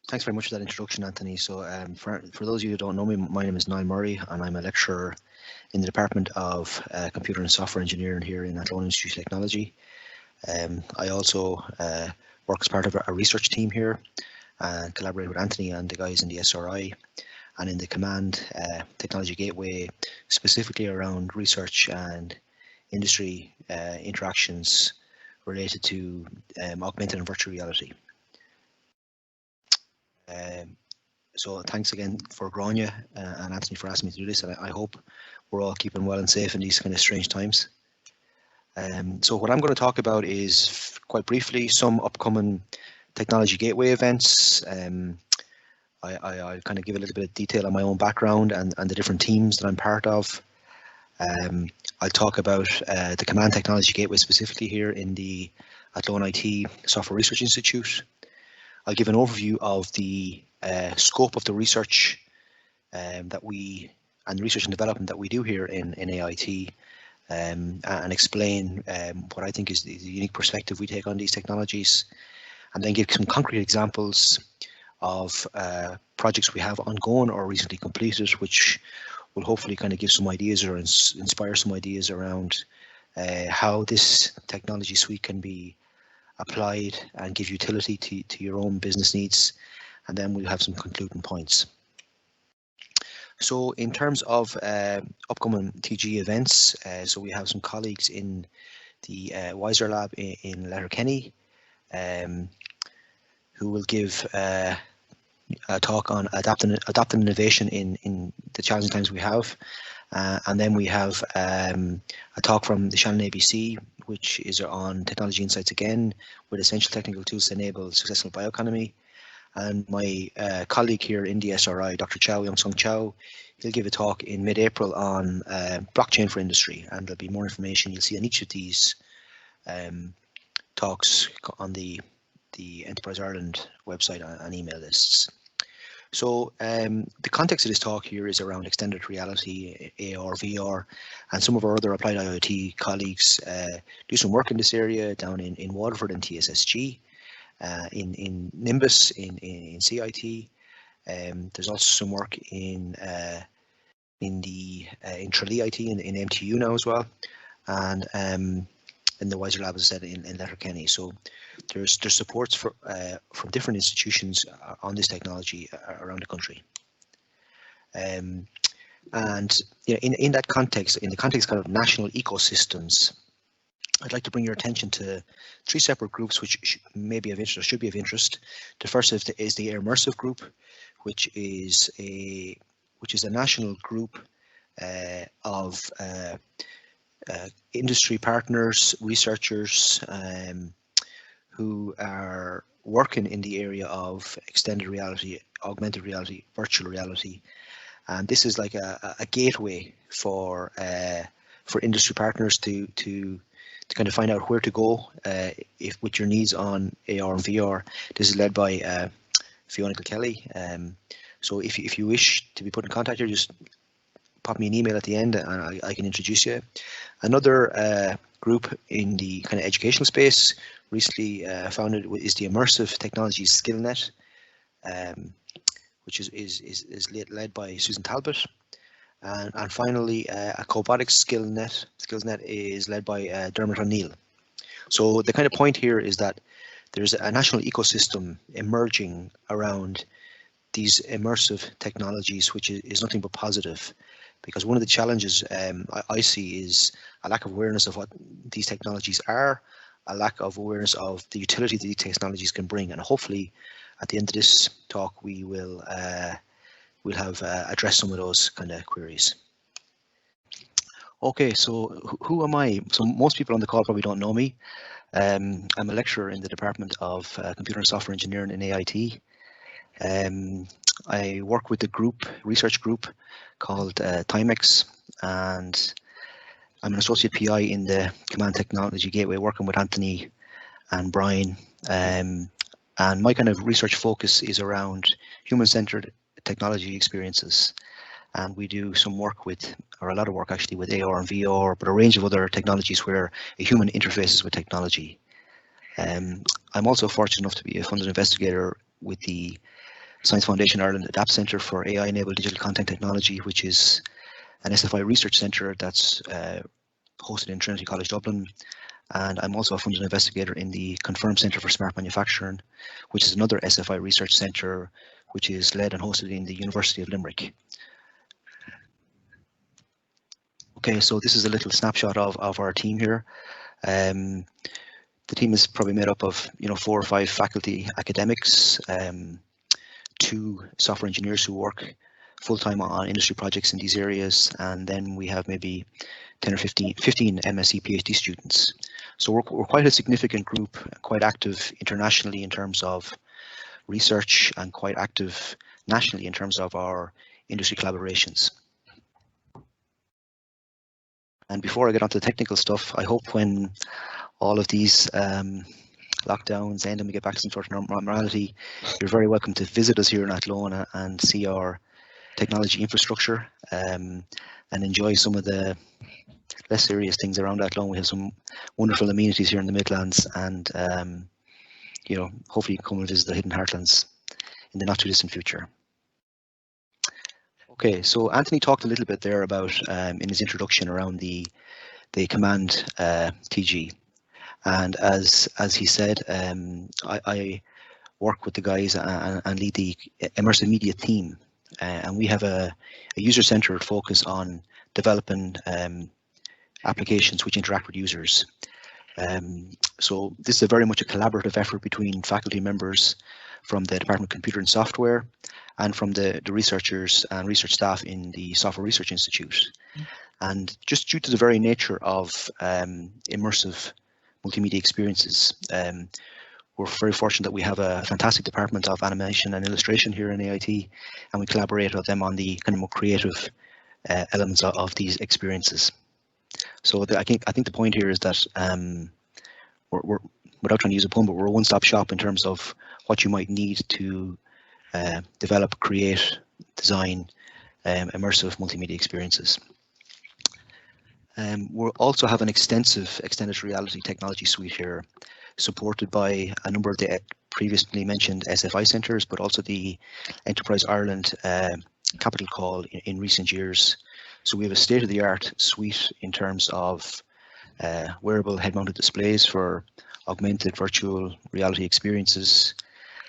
Thanks very much for that introduction, Anthony. So for those of you who don't know me, my name is Niall Murray, and I'm a lecturer in the Department of Computer and Software Engineering here in Athlone Institute of Technology. I also work as part of a research team here and collaborate with Anthony and the guys in the SRI and in the COMAND Technology Gateway, specifically around research and industry interactions related to augmented and virtual reality. So thanks again for Grania and Anthony for asking me to do this, and I hope we're all keeping well and safe in these kind of strange times. So what I'm going to talk about is, quite briefly, some upcoming Technology Gateway events. I'll kind of give a little bit of detail on my own background and the different teams that I'm part of. I'll talk about the COMAND Technology Gateway specifically here in the Athlone IT Software Research Institute. I'll give an overview of the scope of the research that we and research and development that we do here in AIT, and explain what I think is the unique perspective we take on these technologies, and then give some concrete examples of projects we have ongoing or recently completed, which will hopefully kind of give some ideas or inspire some ideas around how this technology suite can be applied and give utility to your own business needs, and then we'll have some concluding points. So in terms of upcoming TG events, so we have some colleagues in the Wiser Lab in Letterkenny who will give a talk on adapting innovation in the challenging times we have. And then we have a talk from the Shannon ABC, which is on technology insights again, with essential technical tools to enable successful bioeconomy. And my colleague here in the SRI, Dr. Chow, Young-Sung Chow, he'll give a talk in mid-April on blockchain for industry, and there'll be more information you'll see on each of these talks on the Enterprise Ireland website and email lists. So the context of this talk here is around extended reality, AR, VR, and some of our other applied IoT colleagues do some work in this area down in Waterford and TSSG, in Nimbus, in CIT. There's also some work in Tralee IT in MTU now as well, and in the Wiser Lab, as I said, in Letterkenny. So there's supports from different institutions on this technology around the country. And you know, in that context, in the context kind of national ecosystems, I'd like to bring your attention to three separate groups which may be of interest or should be of interest. The first is the Immersive group, which is a national group of industry partners, researchers who are working in the area of extended reality, augmented reality, virtual reality, and this is like a gateway for industry partners to kind of find out where to go with your needs on AR and VR. This is led by Fiona Kilkelly. So if you wish to be put in contact here, just pop me an email at the end and I can introduce you. Another group in the kind of educational space recently founded is the Immersive Technologies SkillNet, which is led by Susan Talbot. And finally, a cobotics skillsnet is led by Dermot O'Neill. So the kind of point here is that there's a national ecosystem emerging around these immersive technologies, which is nothing but positive, because one of the challenges I see is a lack of awareness of what these technologies are, a lack of awareness of the utility that these technologies can bring, and hopefully at the end of this talk we will we'll have addressed some of those kind of queries. Okay, so who am I? So most people on the call probably don't know me. I'm a lecturer in the Department of Computer and Software Engineering in AIT. I work with the research group called tIIMEx, and I'm an associate PI in the COMAND Technology Gateway, working with Anthony and Brian. And my kind of research focus is around human-centered technology experiences. And we do some work with, or a lot of work actually, with AR and VR, but a range of other technologies where a human interfaces with technology. I'm also fortunate enough to be a funded investigator with the Science Foundation Ireland Adapt Centre for AI-enabled digital content technology, which is an SFI research centre that's hosted in Trinity College Dublin. And I'm also a funded investigator in the Confirm Centre for Smart Manufacturing, which is another SFI research centre which is led and hosted in the University of Limerick. Okay, so this is a little snapshot of our team here. The team is probably made up of 4 or 5 faculty academics, 2 software engineers who work full-time on industry projects in these areas, and then we have maybe 10 or 15 MSc PhD students. So we're quite a significant group, quite active internationally in terms of research and quite active nationally in terms of our industry collaborations. And before I get onto the technical stuff, I hope when all of these lockdowns end and we get back to some sort of normality, you're very welcome to visit us here in Athlone and see our technology infrastructure and enjoy some of the less serious things around Athlone. We have some wonderful amenities here in the Midlands, and hopefully you can come and visit the Hidden Heartlands in the not too distant future. Okay, so Anthony talked a little bit there about in his introduction around the COMAND TG, and as he said, I work with the guys and lead the Immersive Media team, and we have a user-centered focus on developing applications which interact with users. So this is very much a collaborative effort between faculty members from the Department of Computer and Software and from the researchers and research staff in the Software Research Institute. And just due to the very nature of immersive multimedia experiences, we're very fortunate that we have a fantastic department of animation and illustration here in AIT, and we collaborate with them on the kind of more creative elements of these experiences. So I think the point here is that we're without trying to use a pun, but we're a one-stop shop in terms of what you might need to develop, create, design immersive multimedia experiences. We'll also have an extensive extended reality technology suite here, supported by a number of the previously mentioned SFI centres, but also the Enterprise Ireland capital call in recent years. So we have a state-of-the-art suite in terms of wearable head-mounted displays for augmented virtual reality experiences,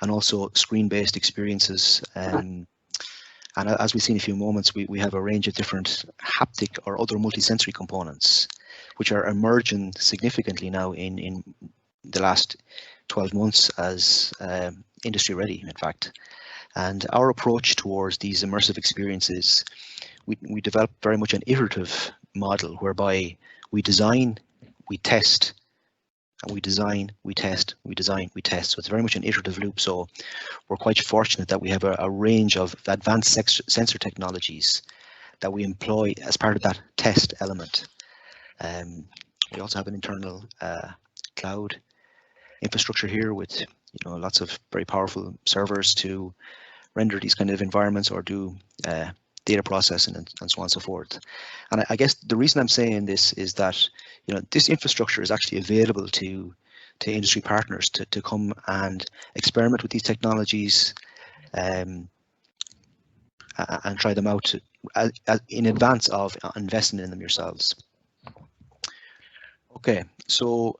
and also screen-based experiences. And as we've seen in a few moments, we have a range of different haptic or other multisensory components, which are emerging significantly now in the last 12 months as industry ready, in fact. And our approach towards these immersive experiences, we develop very much an iterative model whereby we design, we test, and we design, we test, we design, we test. So it's very much an iterative loop. So we're quite fortunate that we have a range of advanced sensor technologies that we employ as part of that test element. We also have an internal cloud infrastructure here with lots of very powerful servers to render these kind of environments or do data processing and so on and so forth. And I guess the reason I'm saying this is that this infrastructure is actually available to industry partners to come and experiment with these technologies and try them out in advance of investing in them yourselves. Okay, so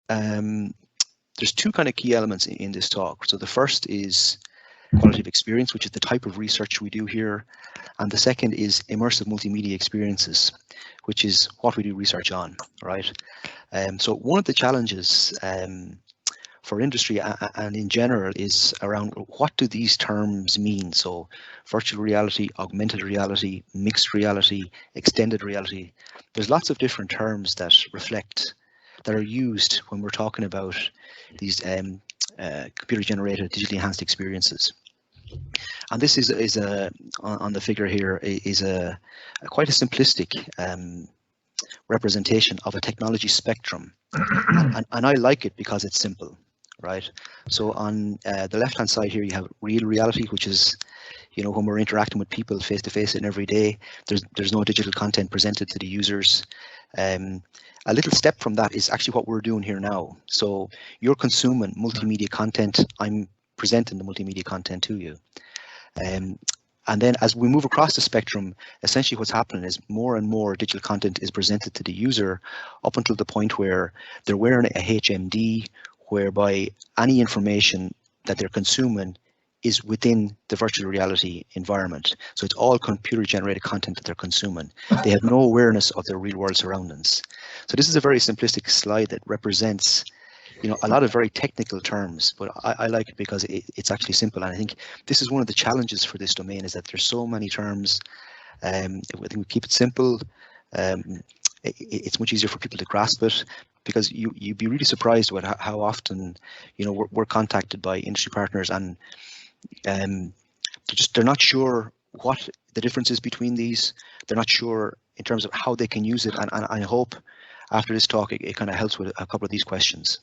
there's 2 kind of key elements in this talk. So the first is quality of experience, which is the type of research we do here. And the second is immersive multimedia experiences, which is what we do research on, right? So one of the challenges for industry and in general is around what do these terms mean? So virtual reality, augmented reality, mixed reality, extended reality. There's lots of different terms that are used when we're talking about these computer generated digitally enhanced experiences. And this is on the figure here is quite a simplistic representation of a technology spectrum, and I like it because it's simple, right? So on the left hand side here you have real reality, which is when we're interacting with people face to face and every day. There's no digital content presented to the users. A little step from that is actually what we're doing here now. So you're consuming multimedia content. I'm presenting the multimedia content to you. And then as we move across the spectrum, essentially what's happening is more and more digital content is presented to the user up until the point where they're wearing a HMD, whereby any information that they're consuming is within the virtual reality environment. So it's all computer generated content that they're consuming. They have no awareness of their real world surroundings. So this is a very simplistic slide that represents, you know, a lot of very technical terms, but I like it because it's actually simple. And I think this is one of the challenges for this domain, is that there's so many terms. I think we keep it simple. It's much easier for people to grasp it, because you'd be really surprised with how often, you know, we're contacted by industry partners, and they're not sure what the difference is between these. They're not sure in terms of how they can use it, and I hope after this talk it kind of helps with a couple of these questions.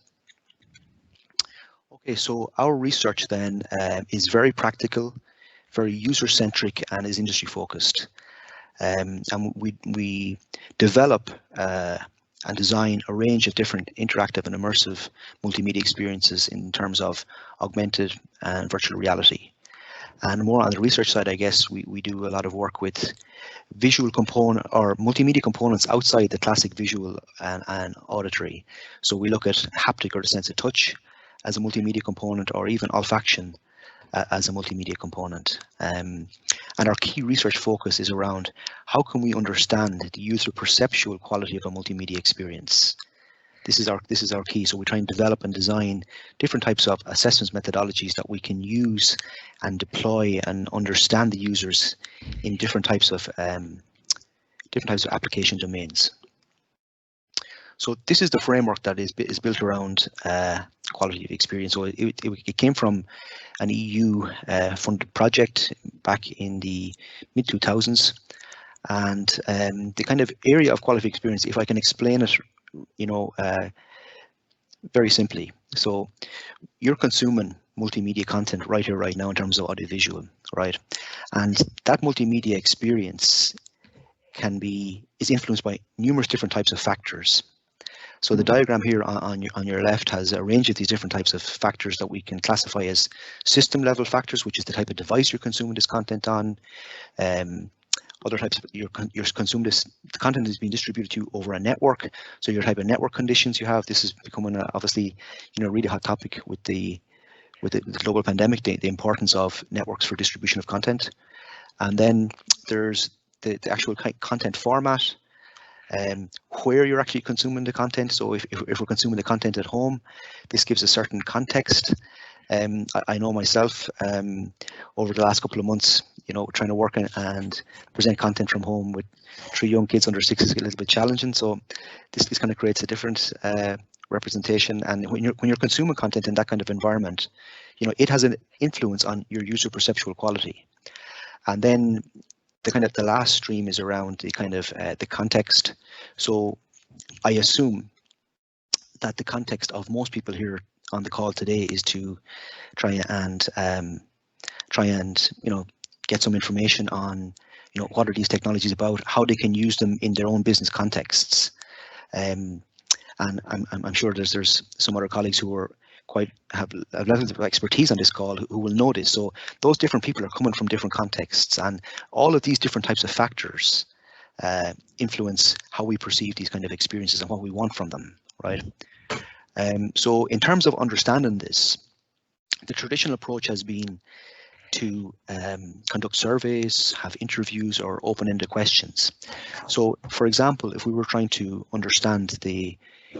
Okay, so our research then is very practical, very user-centric, and is industry-focused. And we develop and design a range of different interactive and immersive multimedia experiences in terms of augmented and virtual reality. And more on the research side, I guess we do a lot of work with visual component or multimedia components outside the classic visual and auditory. So we look at haptic, or the sense of touch, as a multimedia component, or even olfaction as a multimedia component. And our key research focus is around how can we understand the user perceptual quality of a multimedia experience. This is our key. So we try and develop and design different types of assessment methodologies that we can use and deploy and understand the users in different types of application domains. So this is the framework that is built around quality of experience. So it came from an EU funded project back in the mid 2000s, and the kind of area of quality of experience, if I can explain it, you know, very simply. So you're consuming multimedia content right here, right now, in terms of audiovisual, right? And that multimedia experience is influenced by numerous different types of factors. So the diagram here on your left has a range of these different types of factors that we can classify as system level factors, which is the type of device you're consuming this content on. Other types of you're consuming the content is being distributed to you over a network. So your type of network conditions you have. This is becoming obviously, you know, really hot topic with the global pandemic. The importance of networks for distribution of content, and then there's the actual content format. Where you're actually consuming the content. So if we're consuming the content at home, this gives a certain context. I know myself, over the last couple of months, you know, trying to work and present content from home with 3 young kids under 6 is a little bit challenging. So this kind of creates a different representation. And when you're consuming content in that kind of environment, you know, it has an influence on your user perceptual quality. And then the last stream is around the kind of the context. So I assume that the context of most people here on the call today is to try and you know, get some information on, you know, what are these technologies about, how they can use them in their own business contexts. And I'm sure there's some other colleagues who are have levels of expertise on this call who will know this. So those different people are coming from different contexts, and all of these different types of factors influence how we perceive these kind of experiences and what we want from them, right? So in terms of understanding this, the traditional approach has been to conduct surveys, have interviews, or open-ended questions. So, for example, if we were trying to understand the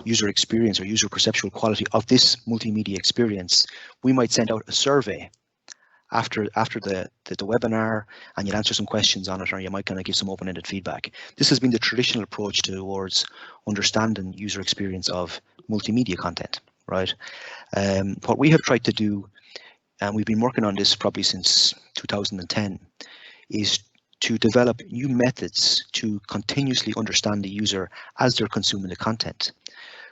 user experience or user perceptual quality of this multimedia experience, we might send out a survey after the webinar, and you'd answer some questions on it, or you might kind of give some open-ended feedback. This has been the traditional approach towards understanding user experience of multimedia content, right? What we have tried to do, and we've been working on this probably since 2010, is to develop new methods to continuously understand the user as they're consuming the content.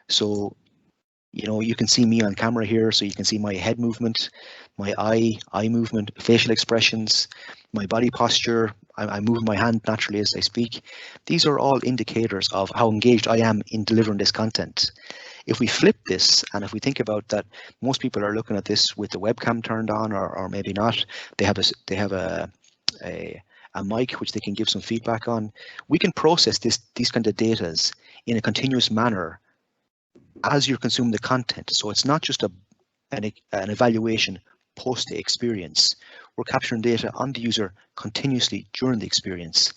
So, you know, you can see me on camera here, so you can see my head movement, my eye movement, facial expressions, my body posture. I'm moving my hand naturally as I speak. These are all indicators of how engaged I am in delivering this content. If we flip this, and if we think about that, most people are looking at this with the webcam turned on, or maybe not. They have a mic which they can give some feedback on. We can process these kind of datas in a continuous manner as you're consuming the content. So it's not just an evaluation post the experience. We're capturing data on the user continuously during the experience.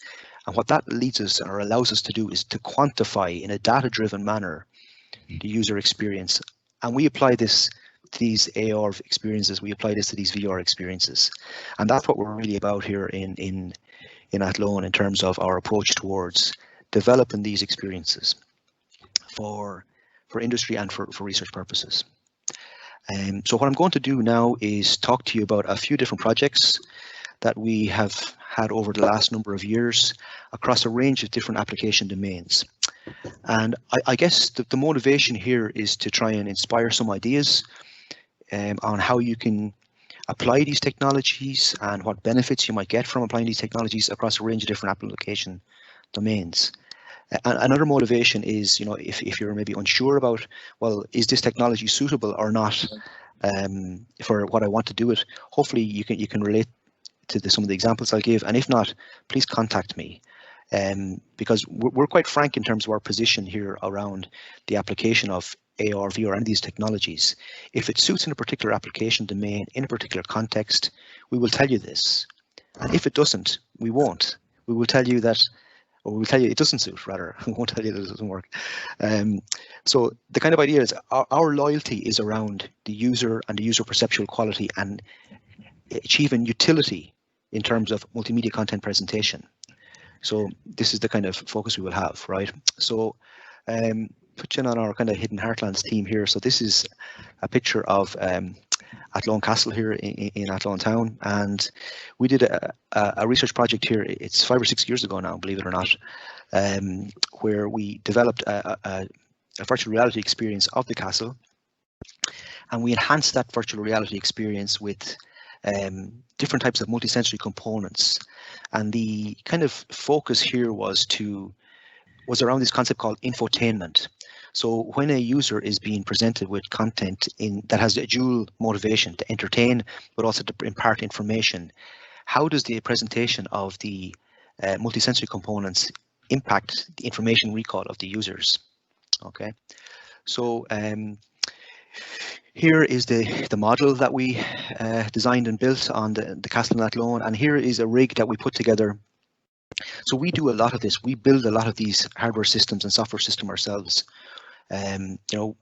And what that leads us or allows us to do is to quantify in a data-driven manner the user experience. And we apply this to these AR experiences, we apply this to these VR experiences. And that's what we're really about here in Athlone in terms of our approach towards developing these experiences for industry and for research purposes. So what I'm going to do now is talk to you about a few different projects that we have had over the last number of years across a range of different application domains. And I guess the motivation here is to try and inspire some ideas on how you can apply these technologies and what benefits you might get from applying these technologies across a range of different application domains. Another motivation is, you know, if you're maybe unsure about, well, is this technology suitable or not for what I want to do it? Hopefully you can relate to some of the examples I'll give, and if not, please contact me, because we're quite frank in terms of our position here around the application of AR, VR, and these technologies. If it suits in a particular application domain, in a particular context, we will tell you this. And if it doesn't, we won't. We will tell you that, or we'll tell you it doesn't suit, rather. We won't tell you that it doesn't work. So the kind of idea is our loyalty is around the user and the user perceptual quality and achieving utility in terms of multimedia content presentation. So this is the kind of focus we will have, right? So put you on our kind of hidden heartlands team here. So this is a picture of Athlone Castle here in Athlone town, and we did a research project here. It's 5 or 6 years ago now, believe it or not, where we developed a virtual reality experience of the castle, and we enhanced that virtual reality experience with different types of multisensory components. And the kind of focus here was around this concept called infotainment. So when a user is being presented with content that has a dual motivation to entertain, but also to impart information, how does the presentation of the multisensory components impact the information recall of the users? Okay, so here is the model that we designed and built on the castle in Athlone, and here is a rig that we put together. So we do a lot of this. We build a lot of these hardware systems and software systems ourselves. You know,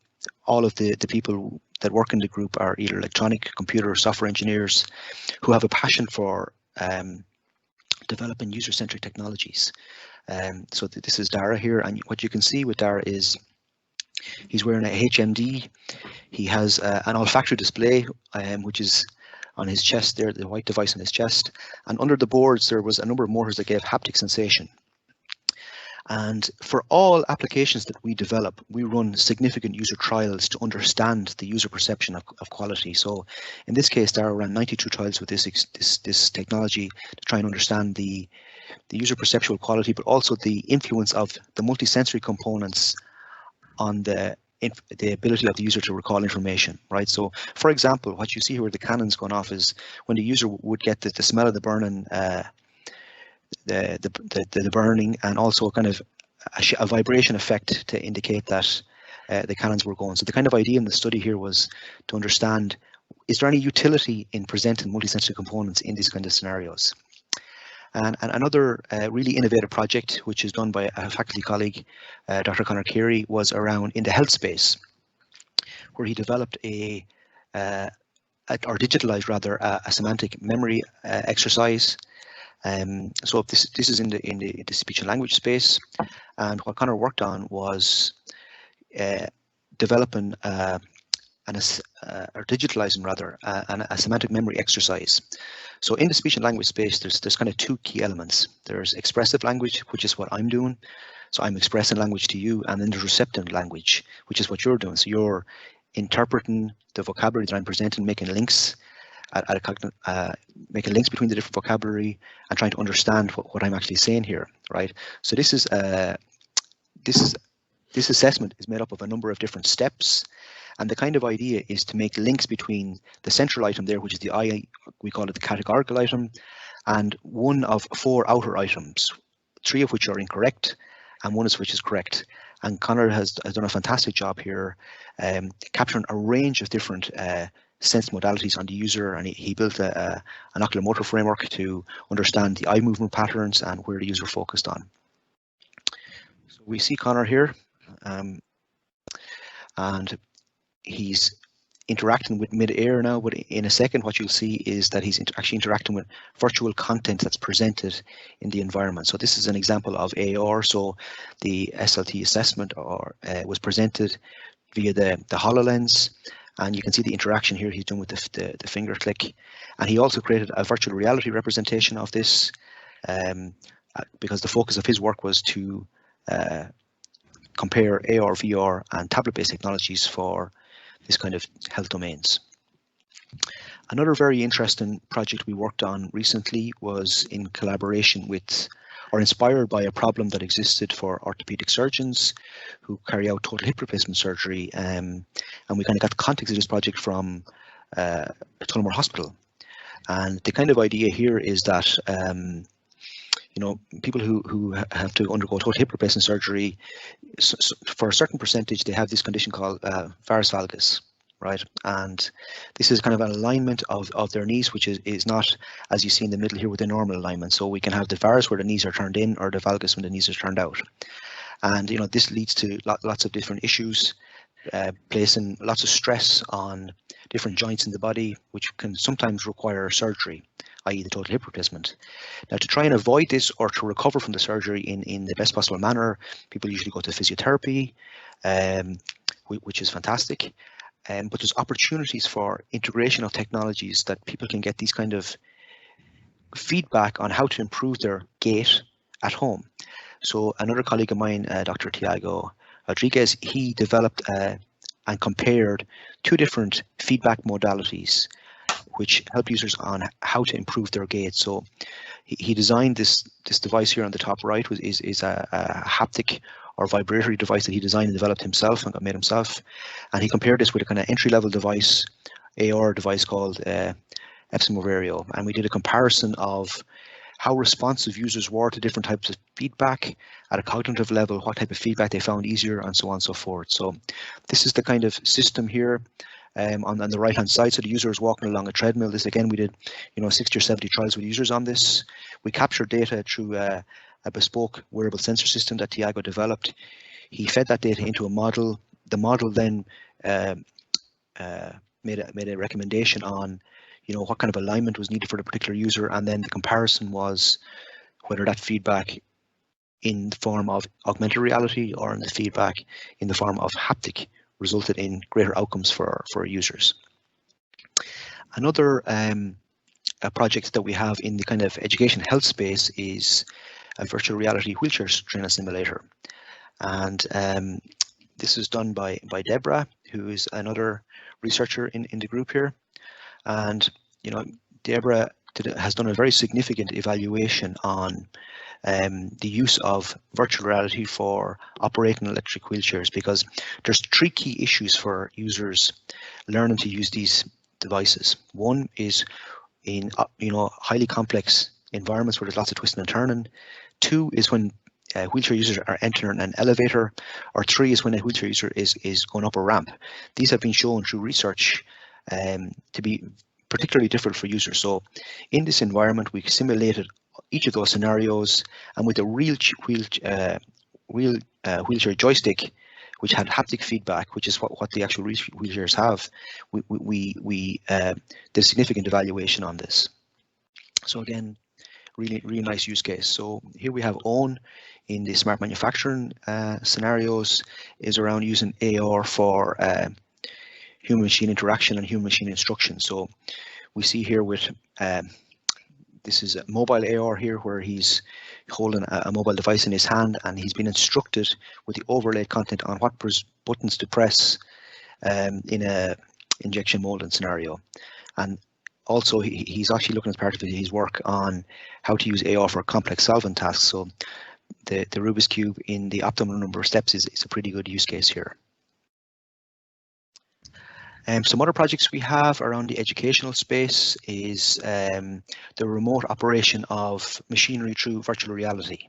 all of the people that work in the group are either electronic, computer, or software engineers who have a passion for developing user-centric technologies. So this is Dara here, and what you can see with Dara is he's wearing a HMD. He has an olfactory display, which is on his chest there, the white device on his chest. And under the boards, there was a number of motors that gave haptic sensation. And for all applications that we develop, we run significant user trials to understand the user perception of quality. So in this case, there are around 92 trials with this technology to try and understand the user perceptual quality, but also the influence of the multisensory components on the ability of the user to recall information, right? So, for example, what you see here with the cannons going off is when the user would get the smell of the burning, the burning, and also kind of a vibration effect to indicate that the cannons were going. So the kind of idea in the study here was to understand, is there any utility in presenting multisensory components in these kind of scenarios? And another really innovative project, which is done by a faculty colleague, Dr. Conor Carey, was around in the health space, where he developed or digitalized rather a semantic memory exercise. So this is in the speech and language space, and what Conor worked on was developing or digitalizing rather a semantic memory exercise. So in the speech and language space, there's kind of two key elements. There's expressive language, which is what I'm doing. So I'm expressing language to you, and then there's receptive language, which is what you're doing. So you're interpreting the vocabulary that I'm presenting, making links, making links between the different vocabulary and trying to understand what I'm actually saying here, right? So this is This assessment is made up of a number of different steps, and the kind of idea is to make links between the central item there, which is the we call it the categorical item, and one of 4 outer items, 3 of which are incorrect and 1 of which is correct. And Connor has done a fantastic job here, capturing a range of different sense modalities on the user, and he built an oculomotor framework to understand the eye movement patterns and where the user focused on. So we see Connor here, and he's interacting with mid-air now, but in a second what you'll see is that he's actually interacting with virtual content that's presented in the environment. So this is an example of AR. So the SLT assessment was presented via the HoloLens, and you can see the interaction here he's doing with the finger click. And he also created a virtual reality representation of this, because the focus of his work was to compare AR, VR, and tablet-based technologies for this kind of health domains. Another very interesting project we worked on recently was in collaboration with, or inspired by, a problem that existed for orthopedic surgeons who carry out total hip replacement surgery, and we kind of got the context of this project from Tullamore Hospital. And the kind of idea here is that you know, people who have to undergo total hip replacement surgery, for a certain percentage, they have this condition called varus valgus, right? And this is kind of an alignment of their knees, which is not, as you see in the middle here, with the normal alignment. So we can have the varus where the knees are turned in, or the valgus when the knees are turned out. And you know, this leads to lots of different issues, placing lots of stress on different joints in the body, which can sometimes require surgery, i.e. the total hip replacement. Now, to try and avoid this, or to recover from the surgery in the best possible manner, people usually go to physiotherapy, which is fantastic. But there's opportunities for integration of technologies that people can get these kind of feedback on how to improve their gait at home. So another colleague of mine, Dr. Tiago Rodriguez, he developed and compared 2 different feedback modalities which help users on how to improve their gait. So he designed this device here on the top right, is a haptic or vibratory device that he designed and developed himself and made himself. And he compared this with a kind of entry-level device, AR device called Epsimovario. And we did a comparison of how responsive users were to different types of feedback at a cognitive level, what type of feedback they found easier, and so on and so forth. So this is the kind of system here on the right hand side. So the user is walking along a treadmill. This, again, we did 60 or 70 trials with users on this. We captured data through a bespoke wearable sensor system that Tiago developed. He fed that data into a model. The model then made a recommendation on what kind of alignment was needed for the particular user, and then the comparison was whether that feedback in the form of augmented reality or in the feedback in the form of haptic resulted in greater outcomes for users. Another a project that we have in the kind of education health space is a virtual reality wheelchair trainer simulator. And this is done by Deborah, who is another researcher in the group here. And Deborah has done a very significant evaluation on the use of virtual reality for operating electric wheelchairs, because there's 3 key issues for users learning to use these devices. One is in highly complex environments where there's lots of twisting and turning. 2 is when wheelchair users are entering an elevator, or 3 is when a wheelchair user is going up a ramp. These have been shown through research to be particularly difficult for users. So in this environment, we simulated each of those scenarios, and with a real wheelchair joystick, which had haptic feedback, which is what the actual wheelchairs have, we did significant evaluation on this. So again, really nice use case. So here we have OWN in the smart manufacturing scenarios, is around using AR for human-machine interaction and human-machine instruction. So we see here with this is a mobile AR here, where he's holding a mobile device in his hand, and he's been instructed with the overlaid content on what buttons to press in a injection molding scenario. And also he's actually looking as part of his work on how to use AR for complex solving tasks. So the Rubik's Cube in the optimal number of steps is a pretty good use case here. Some other projects we have around the educational space is the remote operation of machinery through virtual reality.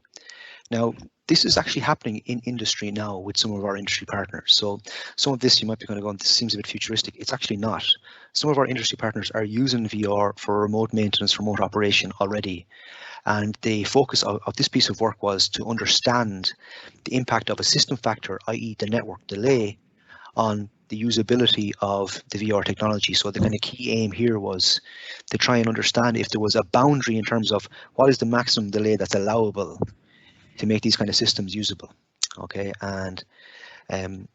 Now, this is actually happening in industry now with some of our industry partners. So some of this you might be kind of going, this seems a bit futuristic. It's actually not. Some of our industry partners are using VR for remote maintenance, remote operation already. And the focus of this piece of work was to understand the impact of a system factor, i.e. the network delay, on the usability of the VR technology. So the kind of key aim here was to try and understand if there was a boundary in terms of what is the maximum delay that's allowable to make these kind of systems usable. Okay, and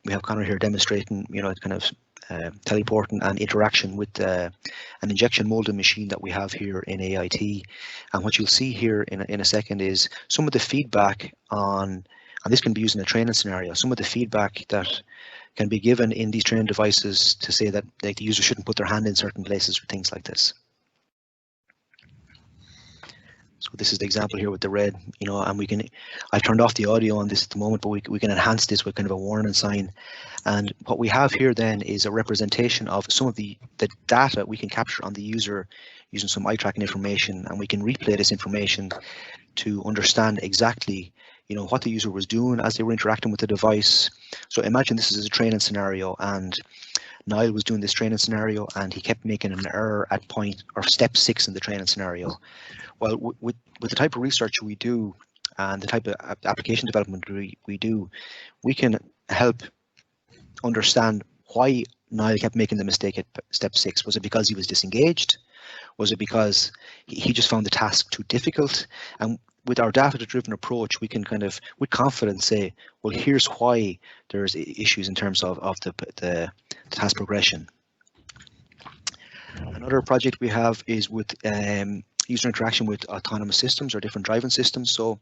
we have Connor here demonstrating, kind of teleporting and interaction with an injection molding machine that we have here in AIT. And what you'll see here in a second is some of the feedback on, and this can be used in a training scenario, some of the feedback that can be given in these training devices to say that the user shouldn't put their hand in certain places or things like this. So this is the example here with the red, and I've turned off the audio on this at the moment, but we can enhance this with kind of a warning sign. And what we have here then is a representation of some of the data we can capture on the user using some eye tracking information, and we can replay this information to understand exactly what the user was doing as they were interacting with the device. So imagine this is a training scenario, and Niall was doing this training scenario and he kept making an error at step 6 in the training scenario. Well, with the type of research we do and the type of application development we do, we can help understand why Niall kept making the mistake at step 6. Was it because he was disengaged? Was it because he just found the task too difficult? And with our data-driven approach, we can kind of, with confidence, say, well, here's why there's issues in terms of the task progression. Another project we have is with user interaction with autonomous systems or different driving systems. So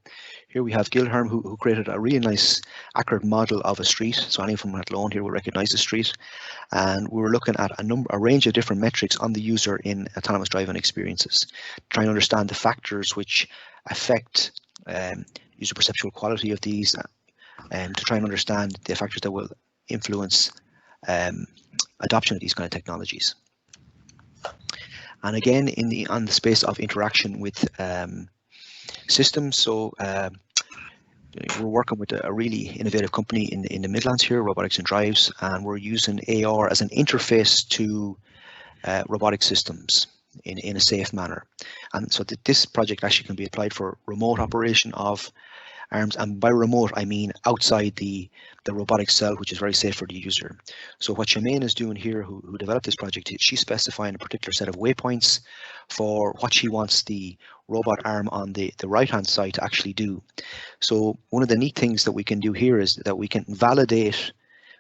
here we have Gilherm, who created a really nice, accurate model of a street. So anyone from Athlone here will recognize the street. And we were looking at a range of different metrics on the user in autonomous driving experiences, trying to understand the factors which affect user perceptual quality of these, and to try and understand the factors that will influence adoption of these kind of technologies. And again, on the space of interaction with systems, so we're working with a really innovative company in the Midlands here, Robotics and Drives, and we're using AR as an interface to robotic systems in a safe manner. And so this project actually can be applied for remote operation of arms, and by remote I mean outside the robotic cell, which is very safe for the user. So what Shemaine is doing here, who developed this project, she's specifying a particular set of waypoints for what she wants the robot arm on the right hand side to actually do. So one of the neat things that we can do here is that we can validate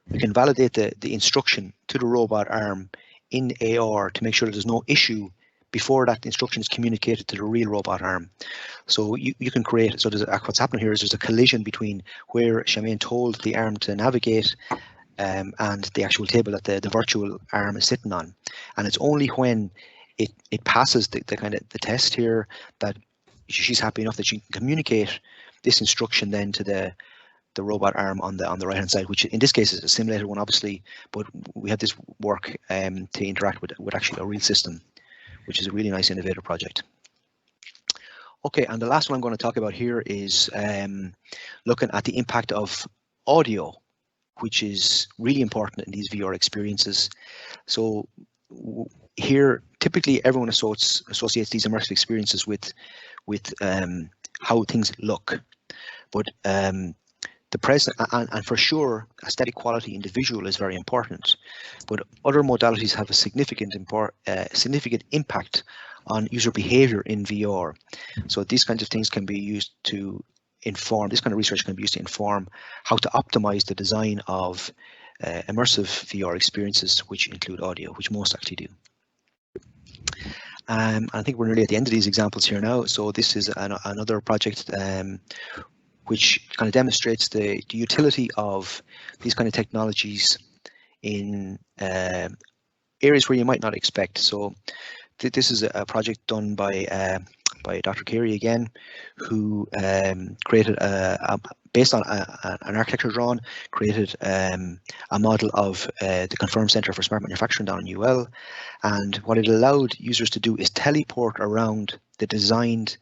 the instruction to the robot arm in AR to make sure there's no issue before that instruction is communicated to the real robot arm. So you can create, so what's happening here is there's a collision between where Shemaine told the arm to navigate and the actual table that the virtual arm is sitting on. And it's only when it passes the test here that she's happy enough that she can communicate this instruction then to the robot arm on the right hand side, which in this case is a simulated one, obviously, but we had this work to interact with actually a real system, which is a really nice innovative project. Okay, and the last one I'm going to talk about here is looking at the impact of audio, which is really important in these VR experiences. So here, typically everyone associates these immersive experiences with how things look, but the present and for sure aesthetic quality in the visual is very important, but other modalities have a significant impact on user behavior in VR. So these kinds of things can be used to inform, this kind of research can be used to inform how to optimize the design of immersive VR experiences, which include audio, which most actually do. I think we're nearly at the end of these examples here now. So this is another project which kind of demonstrates the utility of these kind of technologies in areas where you might not expect. So this is a project done by by Dr. Carey again, who created based on an architecture drawing, created a model of the Confirmed Centre for Smart Manufacturing down in UL. And what it allowed users to do is teleport around the designed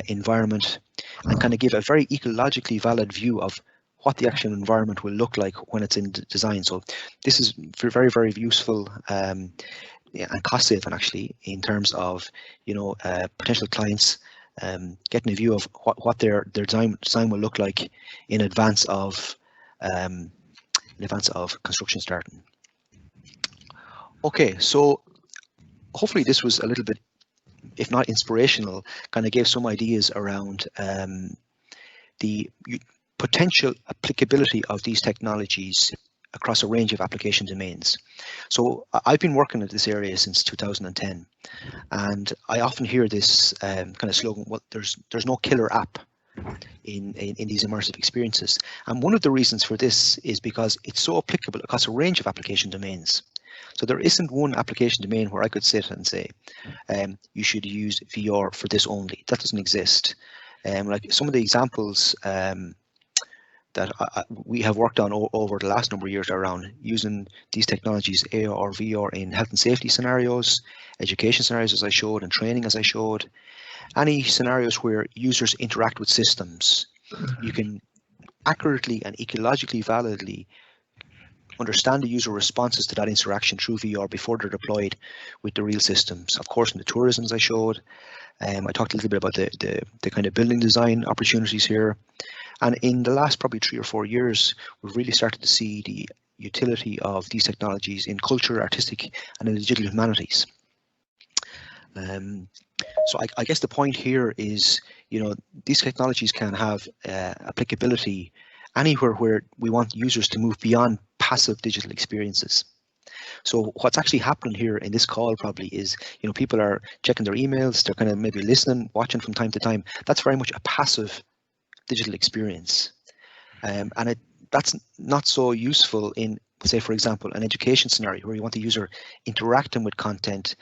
environment and kind of give a very ecologically valid view of what the actual environment will look like when it's in design. So this is very, very useful and cost saving actually in terms of, you know, potential clients getting a view of what their design will look like in advance of construction starting. Okay, so hopefully this was a little bit, if not inspirational, kind of gave some ideas around the potential applicability of these technologies across a range of application domains. So I've been working in this area since 2010, and I often hear this kind of slogan, well, there's no killer app in these immersive experiences. And one of the reasons for this is because it's so applicable across a range of application domains. So there isn't one application domain where I could sit and say, you should use VR for this only. That doesn't exist. Like some of the examples that we have worked on over the last number of years around using these technologies, AR or VR, in health and safety scenarios, education scenarios as I showed, and training as I showed. Any scenarios where users interact with systems, you can accurately and ecologically validly understand the user responses to that interaction through VR before they're deployed with the real systems. Of course, in the tourism as I showed, I talked a little bit about the kind of building design opportunities here. And in the last probably 3 or 4 years, we've really started to see the utility of these technologies in culture, artistic, and in the digital humanities. So I guess the point here is, you know, these technologies can have applicability anywhere where we want users to move beyond passive digital experiences. So what's actually happening here in this call probably is, you know, people are checking their emails, they're kind of maybe listening, watching from time to time. That's very much a passive digital experience. And that's not so useful in, say, for example, an education scenario where you want the user interacting with content,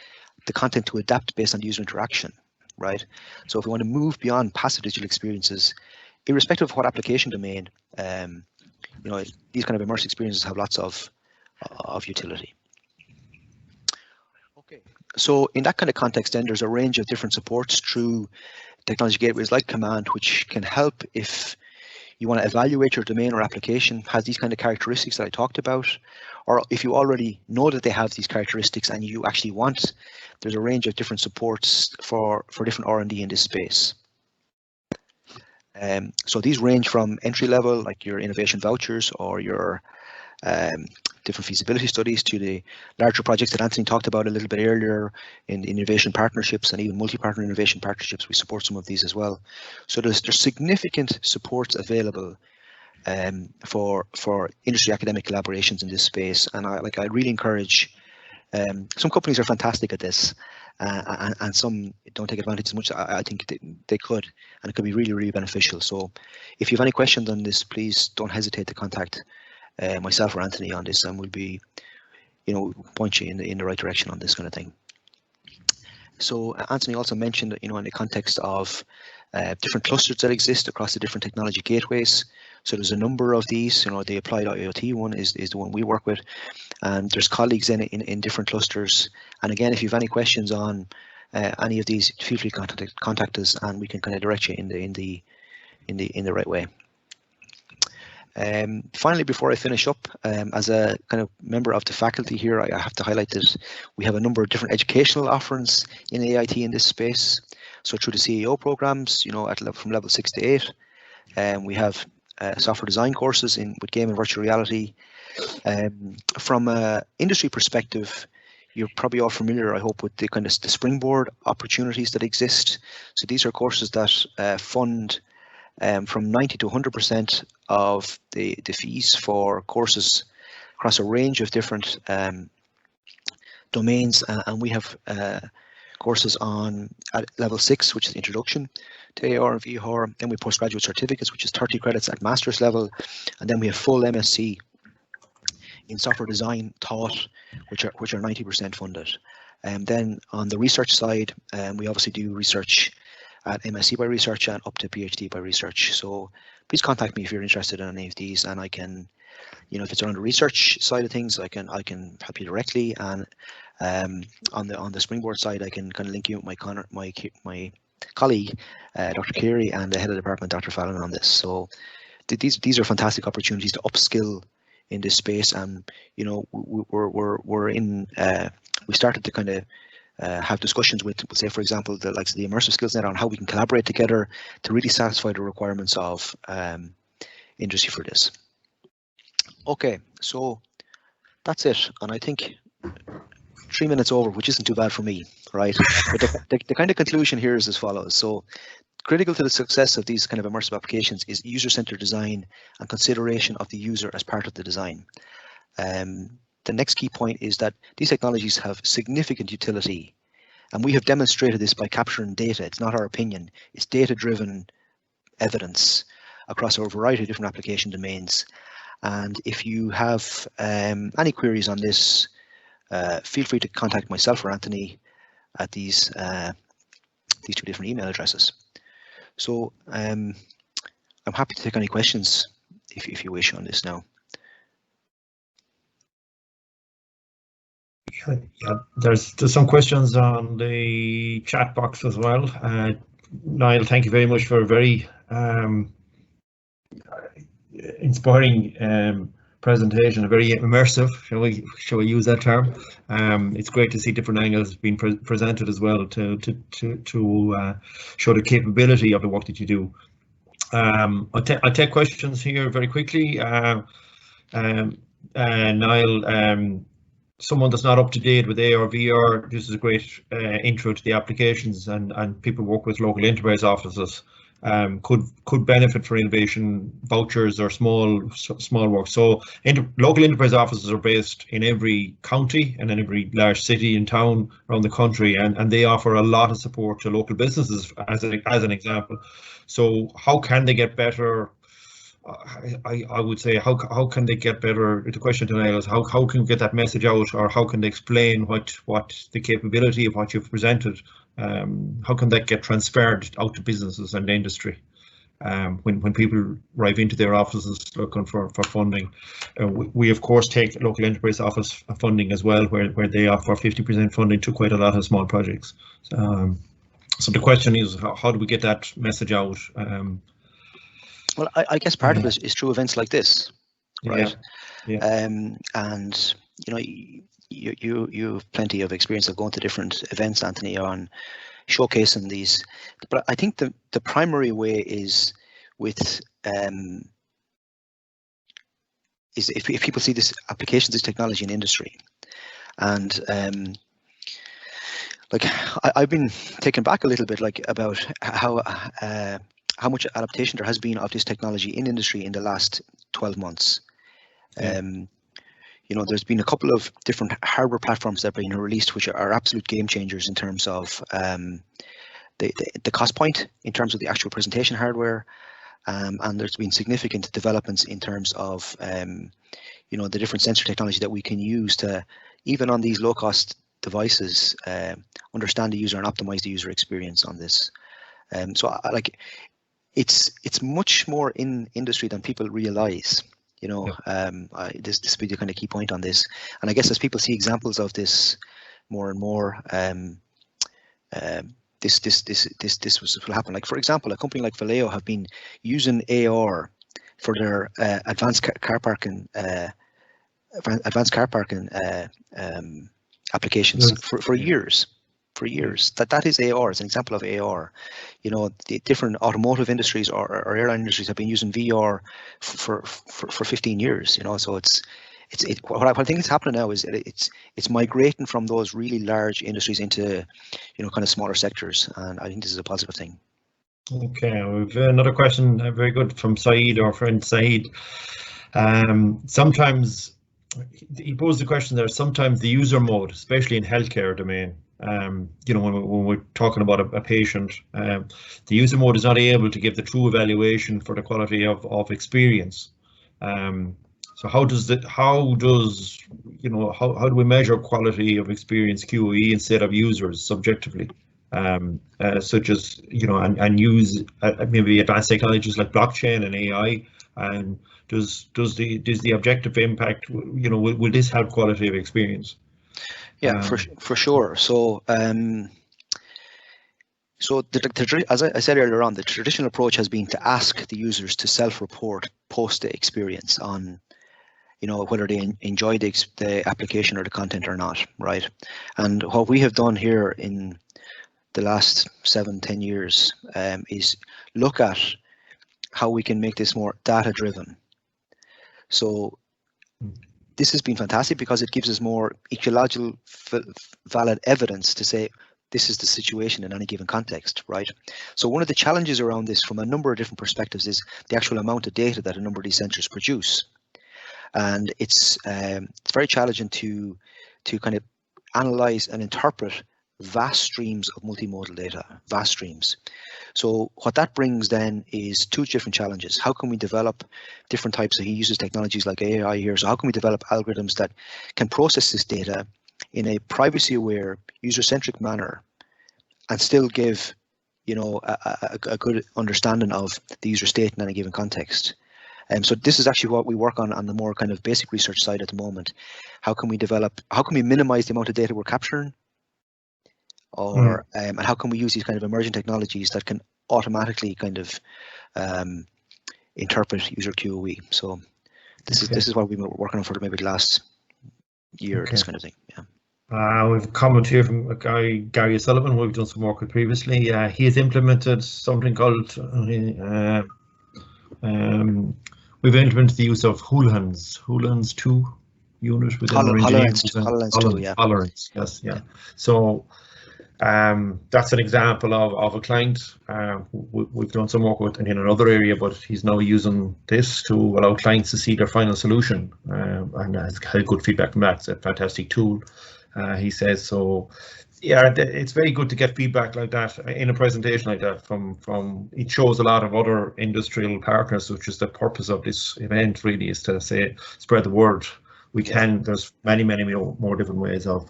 the content to adapt based on user interaction, right? So if we want to move beyond passive digital experiences, irrespective of what application domain, you know, these kind of immersive experiences have lots of utility. Okay, so in that kind of context, then there's a range of different supports through technology gateways like COMAND, which can help if you want to evaluate your domain or application has these kind of characteristics that I talked about, or if you already know that they have these characteristics and you actually want, there's a range of different supports for different R&D in this space. So these range from entry level, like your innovation vouchers or your different feasibility studies, to the larger projects that Anthony talked about a little bit earlier in innovation partnerships and even multi-partner innovation partnerships. We support some of these as well. So there's significant supports available for industry academic collaborations in this space, and I really encourage. Some companies are fantastic at this, and some don't take advantage as much. I think they could, and it could be really, really beneficial. So if you have any questions on this, please don't hesitate to contact myself or Anthony on this, and we'll be, you know, point you in the right direction on this kind of thing. So Anthony also mentioned, you know, in the context of different clusters that exist across the different technology gateways. So there's a number of these, you know, the applied IoT one is the one we work with, and there's colleagues in different clusters. And again, if you have any questions on any of these, feel free to contact us, and we can kind of direct you in the right way. Finally, before I finish up, as a kind of member of the faculty here, I have to highlight that we have a number of different educational offerings in AIT in this space. So through the CEO programs, you know, from level 6 to 8, we have software design courses with game and virtual reality. From an industry perspective, you're probably all familiar, I hope, with the kind of the springboard opportunities that exist. So these are courses that fund from 90 to 100% of the fees for courses across a range of different domains, and we have courses at level 6, which is the introduction to AR and VR. Then we postgraduate certificates, which is 30 credits at master's level, and then we have full MSc in software design taught, which are 90% funded. And then on the research side, we obviously do research at MSc by research and up to PhD by research. So please contact me if you're interested in any of these, and I can, if it's around the research side of things, I can help you directly, and on the Springboard side, I can kind of link you with my colleague, Dr. Keary, and the head of the department, Dr. Fallon, on this. So these are fantastic opportunities to upskill in this space, and we're in. We started to kind of have discussions with, say, for example, the likes of the Immersive Skills Net on how we can collaborate together to really satisfy the requirements of industry for this. Okay, so that's it, and I think 3 minutes over, which isn't too bad for me, right? But the kind of conclusion here is as follows. So critical to the success of these kind of immersive applications is user-centered design and consideration of the user as part of the design. The next key point is that these technologies have significant utility, and we have demonstrated this by capturing data. It's not our opinion, it's data-driven evidence across a variety of different application domains. And if you have any queries on this, feel free to contact myself or Anthony at these 2 different email addresses. So I'm happy to take any questions if you wish on this now. Yeah, there's some questions on the chat box as well. Niall, thank you very much for a very inspiring presentation, a very immersive, shall we use that term? It's great to see different angles being presented as well to show the capability of the work that you do. I'll take questions here very quickly. Niall, someone that's not up to date with AR, VR, this is a great intro to the applications, and people work with local enterprise offices. Could benefit for innovation vouchers or small work. So local enterprise offices are based in every county and in every large city and town around the country, and they offer a lot of support to local businesses as an example. So how can they get better? I would say how can they get better? The question tonight is how can we get that message out, or how can they explain what the capability of what you've presented? How can that get transferred out to businesses and industry when people arrive into their offices looking for funding? We of course take local enterprise office funding as well, where they offer 50% funding to quite a lot of small projects. So the question is, how do we get that message out? Well, I guess part of it is through events like this, right? Yeah. And you have plenty of experience of going to different events, Anthony, on showcasing these. But I think the primary way is with is if people see this applications, this technology in industry, and like I've been taken back a little bit, like about how much adaptation there has been of this technology in industry in the last 12 months. There's been a couple of different hardware platforms that have been released, which are absolute game changers in terms of the cost point, in terms of the actual presentation hardware, and there's been significant developments in terms of the different sensor technology that we can use to, even on these low-cost devices, understand the user and optimize the user experience on this. So it's much more in industry than people realize. This would be the kind of key point on this, and I guess as people see examples of this more and more, this will happen. Like, for example, a company like Vallejo have been using AR for their advanced car parking applications for years. That is AR. It's an example of AR. The different automotive industries or airline industries have been using VR for 15 years. So what I think is happening now is it's migrating from those really large industries into kind of smaller sectors, and I think this is a positive thing. Okay, we've another question, very good, from Saeed, our friend Saeed. Sometimes he posed the question there. Sometimes the user mode, especially in healthcare domain, when we're talking about a patient, the user mode is not able to give the true evaluation for the quality of experience. So how do we measure quality of experience, QoE, instead of users subjectively? such as, and use maybe advanced technologies like blockchain and AI. And does the objective impact, will this help quality of experience? Yeah, for sure. So as I said earlier on, the traditional approach has been to ask the users to self-report post the experience on, whether they enjoy the application or the content or not, right? And what we have done here in the last 7-10 years is look at how we can make this more data-driven. So this has been fantastic because it gives us more ecological valid evidence to say this is the situation in any given context, right? So one of the challenges around this from a number of different perspectives is the actual amount of data that a number of these sensors produce. And it's very challenging to kind of analyze and interpret vast streams of multimodal data, vast streams. So what that brings then is two different challenges. How can we develop different types of, he uses technologies like AI here, so how can we develop algorithms that can process this data in a privacy-aware, user-centric manner and still give, a good understanding of the user state in any given context? So this is actually what we work on the more kind of basic research side at the moment. How can we minimize the amount of data we're capturing? Or and how can we use these kind of emerging technologies that can automatically kind of interpret user QoE? So this is what we've been working on for maybe the last year, this kind of thing. Yeah. We've a comment here from a guy, Gary Sullivan, who we've done some work with previously. He has implemented something called we've implemented the use of HoloLens 2 unit within our engineering. HoloLens 2, yeah. HoloLens, yes, yeah. So that's an example of a client we've done some work with in another area, but he's now using this to allow clients to see their final solution, and has had good feedback from that. It's a fantastic tool, he says. So yeah, it's very good to get feedback like that in a presentation like that from it shows a lot of other industrial partners, which is the purpose of this event, really, is to say spread the word. There's many more different ways of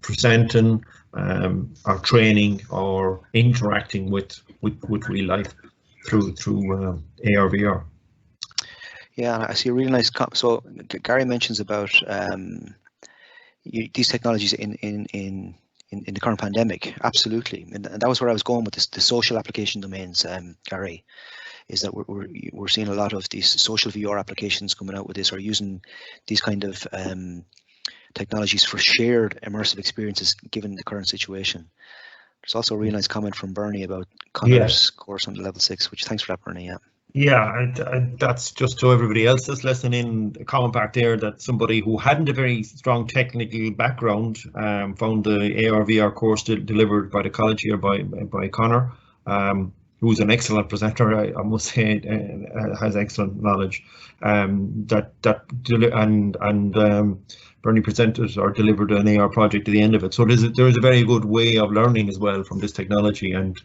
presenting, or training, or interacting with real life through AR VR. Yeah, and I see a really nice so Gary mentions about these technologies in the current pandemic. Absolutely, and that was where I was going with this, the social application domains, Gary, is that we're seeing a lot of these social VR applications coming out with this, or using these kind of technologies for shared immersive experiences given the current situation. There's also a really nice comment from Bernie about Connor's course on the level 6, which thanks for that, Bernie. Yeah, that's just to everybody else that's listening, a comment back there that somebody who hadn't a very strong technical background found the AR VR course delivered by the college here by Connor, who's an excellent presenter, I must say, has excellent knowledge. Bernie presented or delivered an AR project at the end of it. So there is a very good way of learning as well from this technology, and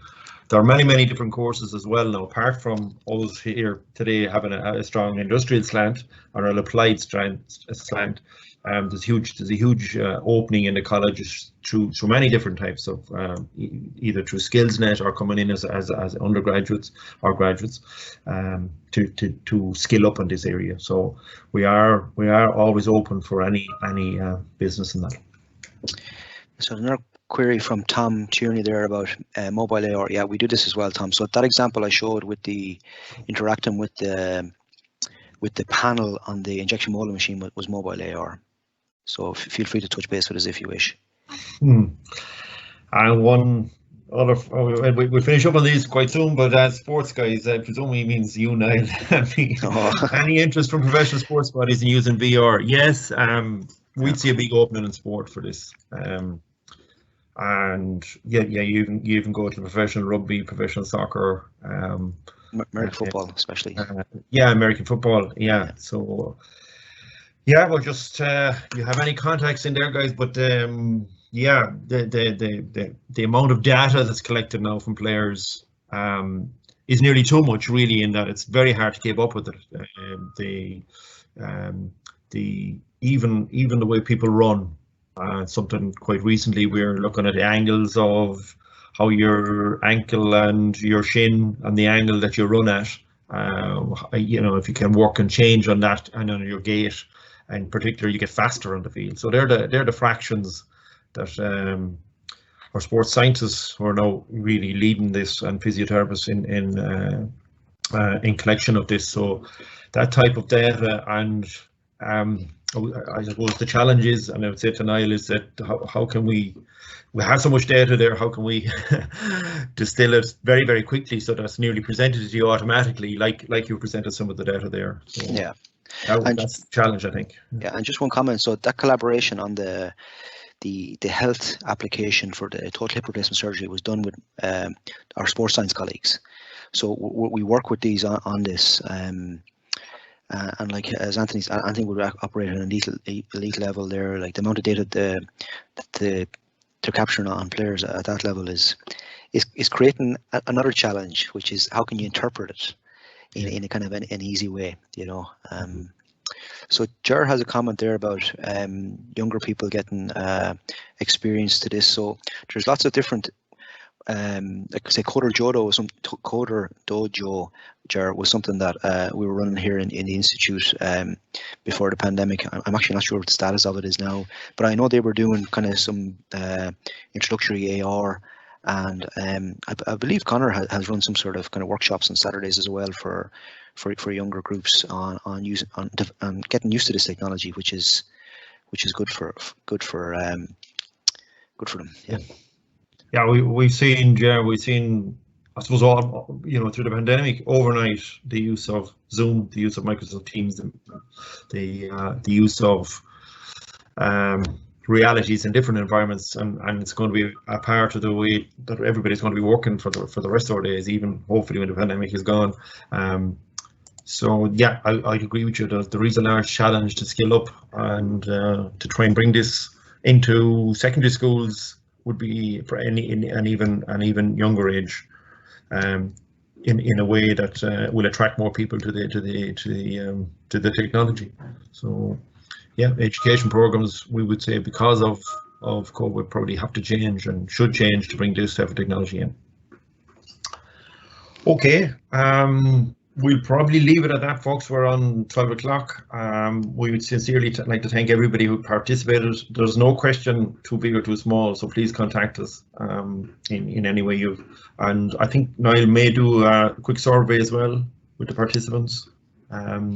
there are many different courses as well now, apart from us here today having a strong industrial slant or an applied slant. There's a huge opening in the colleges through many different types of either through SkillsNet or coming in as undergraduates or graduates to skill up in this area. So we are always open for any business in that. So another query from Tom Tierney there about mobile AR. Yeah, we do this as well, Tom. So that example I showed with the interacting with the panel on the injection molding machine was mobile AR. So feel free to touch base with us if you wish. And one other, we'll finish up on these quite soon, but as sports guys, I presume he means you, Niall. Any interest from professional sports bodies in using VR? Yes, we'd see a big opening in sport for this. And yeah, you even go to professional rugby, professional soccer, American football, especially. Yeah, American football. Yeah. So yeah, well, just you have any contacts in there, guys? But yeah, the amount of data that's collected now from players is nearly too much, really, in that it's very hard to keep up with it. Even the way people run Something quite recently, we're looking at the angles of how your ankle and your shin and the angle that you run at, if you can work and change on that and on your gait, and in particular, you get faster on the field. So they're the fractions that our sports scientists who are now really leading this, and physiotherapists in collection of this. So that type of data, and I suppose the challenge is, and I would say to Niall, is that how can we have so much data there, how can we distill it very, very quickly so that it's nearly presented to you automatically, like you presented some of the data there. So yeah, that's the challenge, I think. Yeah, and just one comment. So that collaboration on the health application for the total hip replacement surgery was done with our sports science colleagues. So we work with these on this, and like as Anthony would operate at an elite level there. Like the amount of data they're capturing on players at that level is creating another challenge, which is how can you interpret it in a kind of an easy way, So Ger has a comment there about younger people getting experience to this. So there's lots of different, like say Coder Dojo, Ger, was something that we were running here in the institute before the pandemic. I'm actually not sure what the status of it is now, but I know they were doing kind of some introductory AR, and I believe Connor has run some sort of kind of workshops on Saturdays as well for younger groups on getting used to this technology, which is good for them. Yeah, we've seen, I suppose, all through the pandemic, overnight, the use of Zoom, the use of Microsoft Teams, the use of realities in different environments, and it's going to be a part of the way that everybody's going to be working for the rest of our days, even hopefully when the pandemic is gone. So yeah, I agree with you. There is a large challenge to skill up, and to try and bring this into secondary schools would be for an even younger age, in a way that will attract more people to the technology. So yeah, education programs, we would say, because of COVID, probably have to change and should change to bring this type of technology in. Okay, we'll probably leave it at that, folks. We're on 12 o'clock. We would sincerely like to thank everybody who participated. There's no question too big or too small, so please contact us in any way and I think Niall may do a quick survey as well with the participants.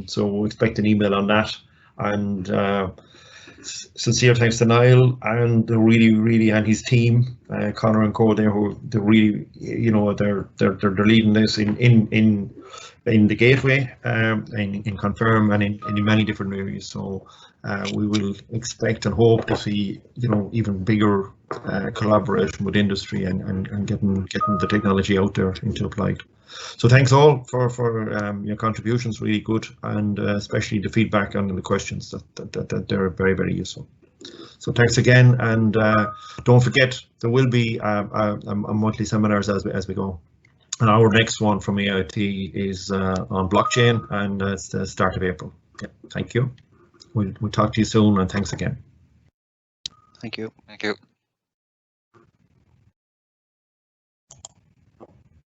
So we'll expect an email on that. And sincere thanks to Niall and and his team, Connor and Co. there, who they're really, they're leading this in the gateway, in Confirm, and in many different areas. So we will expect and hope to see even bigger collaboration with industry and getting the technology out there into applied. So thanks all for your contributions, really good, and especially the feedback and the questions that they're very, very useful. So thanks again, and don't forget there will be a monthly seminars as we go. And our next one from AIT is on blockchain, and it's the start of April. Yeah, thank you. We'll talk to you soon, and thanks again. Thank you. Thank you.